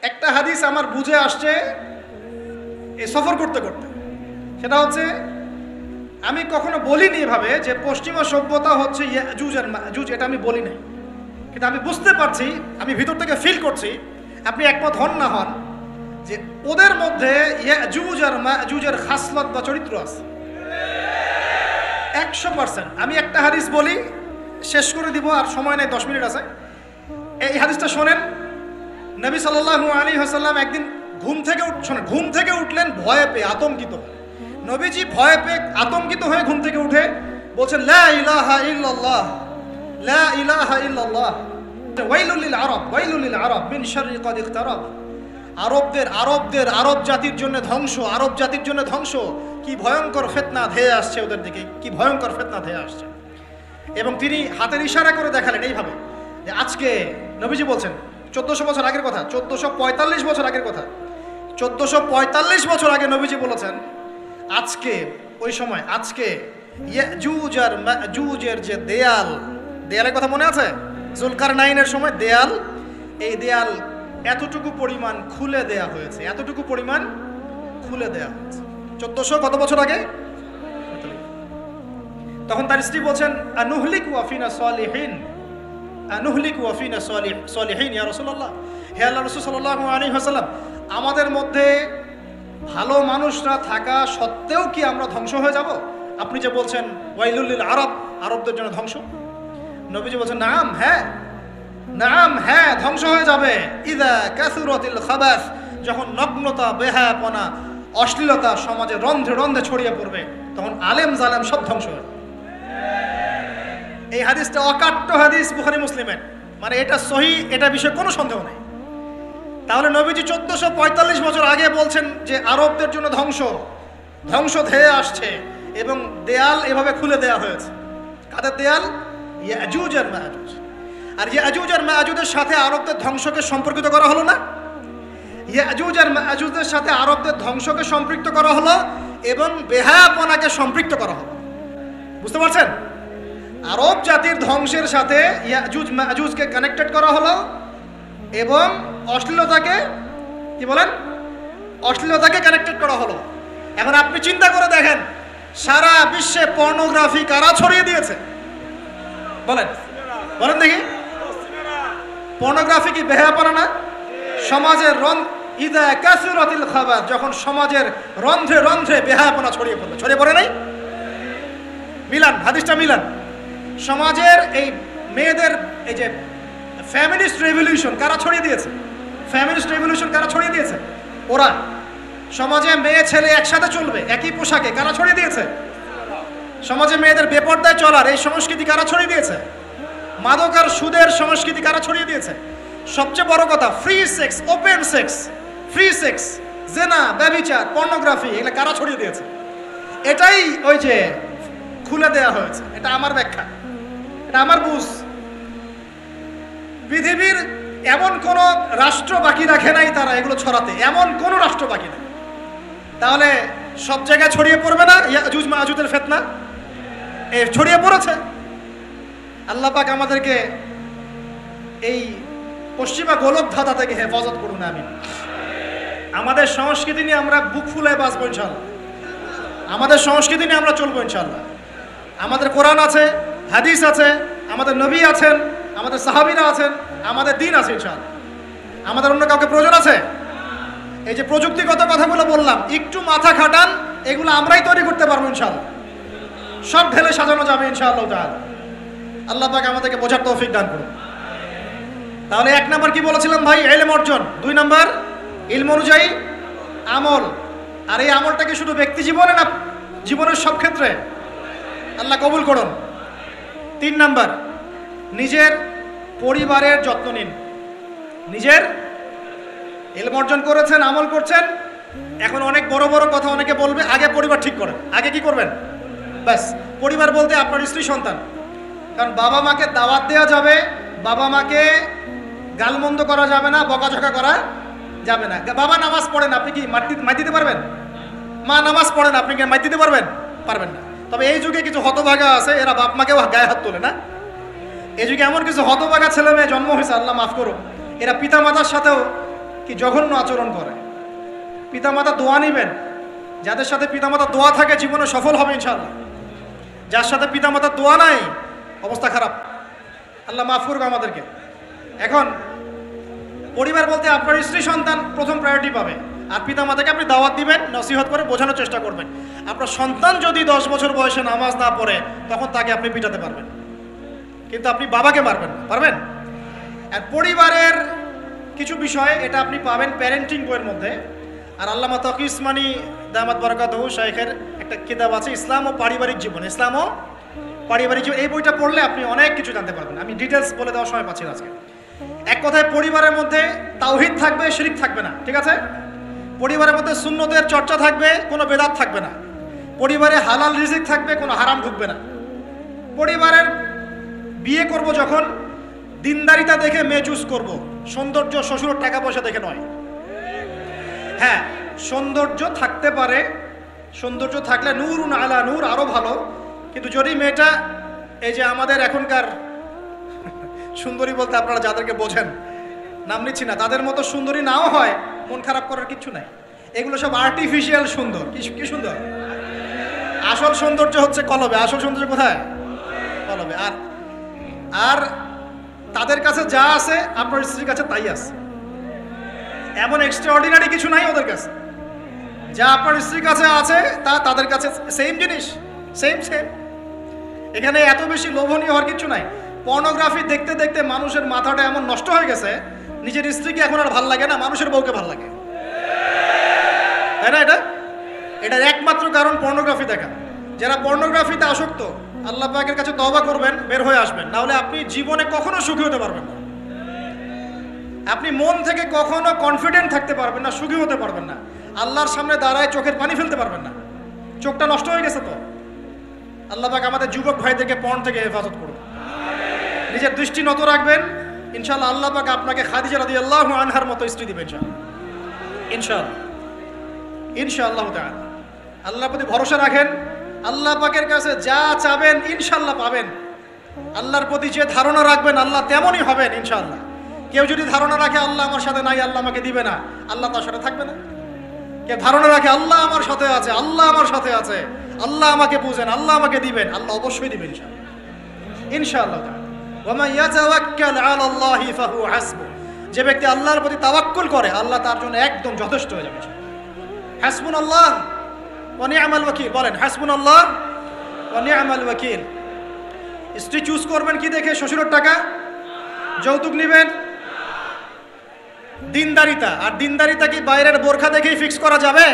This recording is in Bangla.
একটা হাদিস আমার বুঝে আসছে এই সফর করতে করতে, সেটা হচ্ছে আমি কখনো বলিনি এভাবে যে পশ্চিমা সভ্যতা হচ্ছে ইয়াজুজ আর মাজুজ, এটা আমি বলি নাই, কিন্তু আমি বুঝতে পারছি, আমি ভিতর থেকে ফিল করছি, আপনি একমত হন না হন, যে ওদের মধ্যে ইয়াজুজ আর মাজুজের খাসলত বা চরিত্র আছে 100%। আমি একটা হাদিস বলি, শেষ করে দিব, আর সময় নেই, 10 মিনিট আছে। এই হাদিসটা শোনেন। নবী সাল্লাল্লাহু আলাইহি ওয়াসাল্লাম একদিন ঘুম থেকে উঠলেন ভয়ে পেয়ে, আতঙ্কিত। নবীজি ভয়ে পেয়ে আতঙ্কিত হয়ে ঘুম থেকে উঠে বলছেন, লা ইলাহা ইল্লাল্লাহ, লা ইলাহা ইল্লাল্লাহ, ওয়াইলুল লিল আরব, ওয়াইলুল লিল আরব মিন শাররি ক্বাদ ইকতারাব। আরব জাতির জন্য ধ্বংস, আরব জাতির জন্য ধ্বংস। কি ভয়ঙ্কর ফিতনা ধেয়ে আসছে ওদের দিকে, কি ভয়ঙ্কর ফিতনা ধেয়ে আসছে। এবং তিনি হাতের ইশারা করে দেখালেন এইভাবে, যে আজকে নবীজি বলছেন 1400 বছর আগের কথা, 1445 বছর আগের কথা, 1445 বছর আগে নবীজি বলেছেন, আজকে ওই সময়, আজকে ইয়াজুজ আর মাজুজের যে দেয়ালের কথা মনে আছে? জুলকারনাইনের সময় দেয়াল, এই দেয়াল এতটুকু পরিমাণ খুলে দেয়া হয়েছে, এতটুকু পরিমাণ খুলে দেয়া হয়েছে 1400 কত বছর আগে। তখন তার স্ত্রী বলছেন, আনুহলিকু আফিনা সালিহিন, আনুহলিকু আফিনা সালিহিন ইয়া রাসূলুল্লাহ, হে আল্লাহর রাসূল সাল্লাল্লাহু আলাইহি ওয়াসাল্লাম, আমাদের মধ্যে ভালো মানুষরা থাকা সত্ত্বেও কি আমরা ধ্বংস হয়ে যাব? আপনি যে বলছেন ওয়াইলুল লিল আরব, আরবদের জন্য ধ্বংস। নবীজি বলছেন, নাম হ্যাঁ, নাম হ্যাঁ, ধ্বংস হয়ে যাবে। ইযা কাসুরাতিল খাবাস, যখন নগ্নতা, বেহায়াপনা, অশ্লীলতা সমাজে রন্ধ্রে রন্ধ্রে ছড়িয়ে পড়বে, তখন আলেম জালেম সব ধ্বংস হবে। এই হাদিসটা অকাট্য হাদিস, বুখারী মুসলিমের, মানে এটা সহি, এটা বিষয়ে কোনো সন্দেহ নেই। তাহলে নবীজি 1445 বছর আগে বলছেন যে আরবদের জন্য ধ্বংস ধেয়ে আসছে, এবং দেয়াল এভাবে খুলে দেয়া হয়েছে। কাদের দেয়াল? ইয়াজুজ আর মাজুজ। আর ইয়াজুজ আর মাজুজের সাথে আরবদের ধ্বংসকে সম্পর্কিত করা হলো না? ইয়াজুজ আর মাজুজের সাথে আরবদের ধ্বংসকে সম্পৃক্ত করা হলো এবং বেহায়াপনাকে সম্পৃক্ত করা হলো। বুঝতে পারছেন? আরব জাতির ধ্বংসের সাথে ইয়াজুজ মাজুজকে কানেক্টেড করা হলো এবং অশ্লীলতাকে, কি বলেন, অশ্লীলতাকে কানেক্টেড করা হলো। এখন আপনি চিন্তা করে দেখেন, সারা বিশ্বে পর্নোগ্রাফি কারা ছড়িয়ে দিয়েছে? বলেন বলেন দেখি। পর্নোগ্রাফি কি বেহায়াপনা না? সমাজের ইযা কাসুরাতিল খাবাস, যখন সমাজের রন্ধ্রে রন্ধ্রে বেহায়াপনা ছড়িয়ে পড়লো, ছড়িয়ে পড়ে নাই? মিলান, হাদিসটা মিলান। সমাজের এই মেয়েদের, এই যে ফ্যামিলিস্ট রেভলিউশন কারা ছড়িয়ে দিয়েছে? ফ্যামিলিস্ট রেভলিউশন কারা ছড়িয়ে দিয়েছে? ওরা। সমাজে মেয়ে ছেলে একসাথে চলবে একই পোশাকে, কারা ছড়িয়ে দিয়েছে? সমাজে মেয়েদের বেপর্দায় চলার এই সংস্কৃতি কারা ছড়িয়ে দিয়েছে? মাদক আর সুদের সংস্কৃতি কারা ছড়িয়ে দিয়েছে? সবচেয়ে বড় কথা, free sex, open sex, free sex, জেনা, ব্যভিচার, পর্নোগ্রাফি, এগুলো কারা ছড়িয়ে দিয়েছে? এটাই ওই যে খুলে দেয়া হয়েছে। এটা আমার ব্যাখ্যা, এটা আমার বুঝ। পৃথিবীর এমন কোন রাষ্ট্র বাকি রাখে নাই তারা এগুলো ছড়াতে, এমন কোন রাষ্ট্র বাকি নেই। তাহলে সব জায়গায় ছড়িয়ে পড়বে না ইয়াজুজ মাজুজের ফিতনা? ছড়িয়ে পড়েছে। আল্লাহ পাক আমাদেরকে এই পশ্চিমা গোলক ধাঁধা থেকে হেফাজত করুন, আমিন। আমাদের সংস্কৃতি নিয়ে আমরা বুক ফুলায় বাঁচবো ইনশাআল্লাহ, আমাদের সংস্কৃতি নিয়ে আমরা চলবো ইনশাআল্লাহ। আমাদের কোরআন আছে, হাদিস আছে, আমাদের নবী আছেন, আমাদের সাহাবীরা আছেন, আমাদের দিন আছে ইনশাআল্লাহ। আমাদের অন্য কাউকে প্রয়োজন আছে? এই যে প্রযুক্তিগত কথাগুলো বললাম, একটু মাথা খাটান, এগুলো আমরাই তৈরি করতে পারবো ইনশাআল্লাহ। সব ঢেলে সাজানো যাবে ইনশাআল্লাহ তাআলা। আল্লাহ পাক আমাদেরকে বোঝার তৌফিক দান করুন। তাহলে 1 নাম্বার কি বলেছিলাম ভাই? ইলম অর্জন। 2 নাম্বার ইলম অনুযায়ী আমল। আর এই আমলটা কি শুধু ব্যক্তি জীবনে না জীবনের সব ক্ষেত্রে? আল্লাহ কবুল করুন। 3 নাম্বার, নিজের পরিবারের যত্ন নিন। নিজের ইলম অর্জন করেছেন, আমল করছেন, এখন অনেক বড় বড় কথা অনেকে বলবে, আগে পরিবার ঠিক করেন। আগে কি করবেন? ব্যাস, পরিবার বলতে আপনার স্ত্রী সন্তান। কারণ বাবা মাকে দাওয়াত দেওয়া যাবে, বাবা মাকে গালমন্দ করা যাবে না, বকাঝকা করা যাবে না। বাবা নামাজ পড়েন, আপনি কি মাই দিতে পারবেন? মা নামাজ পড়েন, আপনি কি মাই দিতে পারবেন? পারবেন না। তবে এই যুগে কিছু হতভাগা আছে, এরা বাপ মাকেও গায়ে হাত তোলে না। এই যুগে এমন কিছু হতভাগা ছেলে মেয়ে জন্ম হয়েছে, আল্লাহ মাফ করুক, এরা পিতা মাতার সাথেও কি জঘন্য আচরণ করে। পিতামাতা দোয়া নিবেন, যাদের সাথে পিতামাতা দোয়া থাকে জীবনে সফল হবে ইনশাআল্লাহ। যার সাথে পিতামাতার দোয়া নাই অবস্থা খারাপ, আল্লাহ মাফ করবে আমাদেরকে। এখন পরিবার বলতে আপনার স্ত্রী সন্তান প্রথম প্রায়োরিটি পাবে, আর পিতামাতাকে আপনি দাওয়াত দিবেন, নসিহত করে বোঝানোর চেষ্টা করবেন। আপনার সন্তান যদি 10 বছর বয়সে নামাজ না পড়ে তখন তাকে আপনি পিটাতে পারবেন, কিন্তু আপনি বাবাকে মারবেন না, পারবেন? আর পরিবারের কিছু বিষয় এটা আপনি পাবেন প্যারেন্টিং বইয়ের মধ্যে। আর আল্লামা তকি উসমানী দামাত বারাকাতুহু শাইখের একটা কিতাব আছে ইসলাম ও পারিবারিক জীবন, ইসলাম ও পারিবারিক জীবন। এই বইটা পড়লে আপনি অনেক কিছু জানতে পারবেন। আমি ডিটেলস বলে দেওয়ার সময় পাচ্ছি না আজকে। এক কথায় পরিবারের মধ্যে তাওহীদ থাকবে, শিরক থাকবে না, ঠিক আছে? পরিবারের মধ্যে সুন্নতের চর্চা থাকবে, কোনো বেদাত থাকবে না। পরিবারে হালাল রিজিক থাকবে, কোনো হারাম ঢুকবে না। পরিবারের বিয়ে করব যখন দিনদারিতা দেখে মেয়ে চুজ করব, সৌন্দর্য শ্বশুরের টাকা পয়সা দেখে নয়। হ্যাঁ, সৌন্দর্য থাকতে পারে, সৌন্দর্য থাকলে নূরুন আলা নূর আরো ভালো, কিন্তু যদি মেয়েটা এই যে আমাদের এখনকার সুন্দরী বলতে আপনারা যাদেরকে বোঝেন, নাম নিচ্ছি না, তাদের মতো সুন্দরী নাও হয়, মন খারাপ করার কিচ্ছু নাই। এগুলো সব আর্টিফিশিয়াল সুন্দর। কি সুন্দর? আসল সৌন্দর্য হচ্ছে কলবে। আসল সৌন্দর্য কোথায়? কলবে। আর তাদের কাছে যা আছে আপনার স্ত্রীর কাছে তাই আছে। এমন এক্সট্রাঅর্ডিনারি কিছু নাই ওদের কাছে। যা আপনার স্ত্রীর কাছে আছে তা তাদের কাছে সেম জিনিস, সেম। এখানে এত বেশি লোভনীয় হওয়ার কিছু নাই। পর্নোগ্রাফি দেখতে দেখতে মানুষের মাথাটা এমন নষ্ট হয়ে গেছে, নিজের স্ত্রীকে এখন আর ভাল লাগে না, মানুষের বউকে ভাল লাগে, তাই না? এটার একমাত্র কারণ পর্নোগ্রাফি দেখা। যারা পর্নোগ্রাফিতে আসক্ত, আল্লাহ পাকের কাছে তওবা করবেন, বের হয়ে আসবেন, না হলে আপনি জীবনে কখনো সুখী হতে পারবেন না। আপনি মন থেকে কখনো কনফিডেন্ট থাকতে পারবেন না, সুখী হতে পারবেন না। আল্লাহর সামনে দাঁড়ায় চোখের পানি ফেলতে পারবেন না, চোখটা নষ্ট হয়ে গেছে। তো আল্লাহ পাক আমাদের যুবক ভাইদেরকে পর্ন থেকে হেফাজত করুন। নিজের দৃষ্টি নত রাখবেন, ইনশাআল্লাহ আল্লাহ পাক আপনাকে খাদিজা রাদিয়াল্লাহু আনহার মতো স্ত্রী দিবেন ইনশাআল্লাহ তাআলা। আল্লাহর প্রতি ভরসা রাখেন, আল্লাহ পাকের কাছে যা চাবেন ইনশাআল্লাহ পাবেন। আল্লাহর প্রতি যে ধারণা রাখবেন আল্লাহ তেমনই হবেন ইনশাআল্লাহ। কেউ যদি ধারণা রাখে আল্লাহ আমার সাথে নাই, আল্লাহ আমাকে দিবে না, আল্লাহ তার সাথে থাকবে না। কেউ ধারণা রাখে আল্লাহ আমার সাথে আছে, আল্লাহ আমার সাথে আছে, আল্লাহ আমাকে বুঝেন, আল্লাহ আমাকে দিবেন, আল্লাহ অবশ্যই দিবেন ইনশাআল্লাহ। ওয়া মান ইয়াতাওয়াক্কাল আলাল্লাহি ফাহুয়া হাসবুহ। যে ব্যক্তি আল্লাহর প্রতি তাওয়াক্কুল করে আল্লাহ তার জন্য একদম যথেষ্ট হয়ে যাবে। হাসবুনাল্লাহ ওয়া নি'মাল ওয়াকিল। বলেন হাসবুনাল্লাহ ওয়া নি'মাল ওয়াকিল। স্ত্রী চুজ করবেন কি দেখে? শ্বশুরের টাকা, যৌতুক নেবেন, দিনদারিতা। আর দিনদারিতা কি বাইরের বোরখা দেখেই ফিক্স করা যাবে?